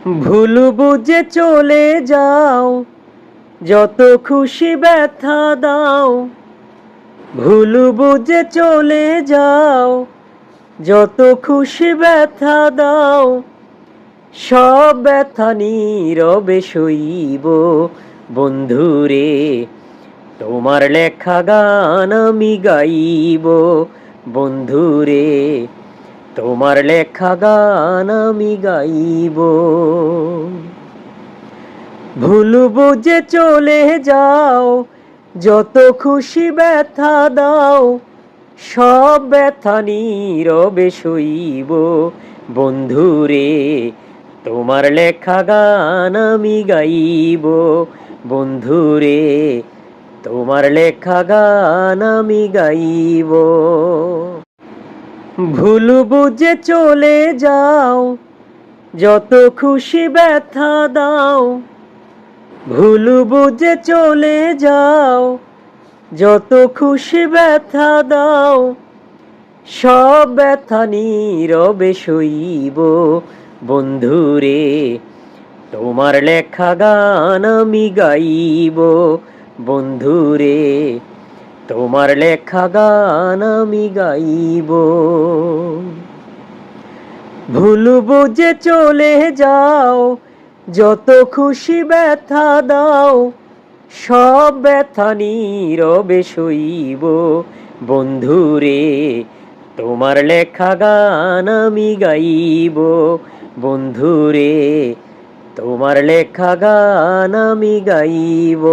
ভুল বুঝে চলে যাও, যত খুশি ব্যথা দাও। ভুল বুঝে চলে যাও, যত খুশি ব্যথা দাও। সব ব্যথা নীরবে সইব বন্ধুরে, তোমার লেখা গান আমি গাইব বন্ধুরে, তোমার লেখা গান আমি গাইব। ভুল বুঝে চলে যাও, যত খুশি ব্যথা দাও। সব ব্যথা নীরবে সইব বন্ধুরে, তোমার লেখা গান আমি গাইব বন্ধুরে, তোমার লেখা গান আমি গাইব। ভুল বুঝে চলে যাও, যত খুশি ব্যথা দাও। ভুল বুঝে চলে যাও, যত খুশি ব্যথা দাও। সব ব্যথা নীরবে সইব বন্ধুরে, তোমার লেখা গান আমি গাইব বন্ধুরে, তোমার লেখা গান আমি গাইব। ভুল বুঝে চলে যাও, যত খুশি ব্যথা দাও। সব ব্যথা নীরবে সইব বন্ধুরে, তোমার লেখা গান আমি গাইব বন্ধুরে, তোমার লেখা গান আমি গাইব।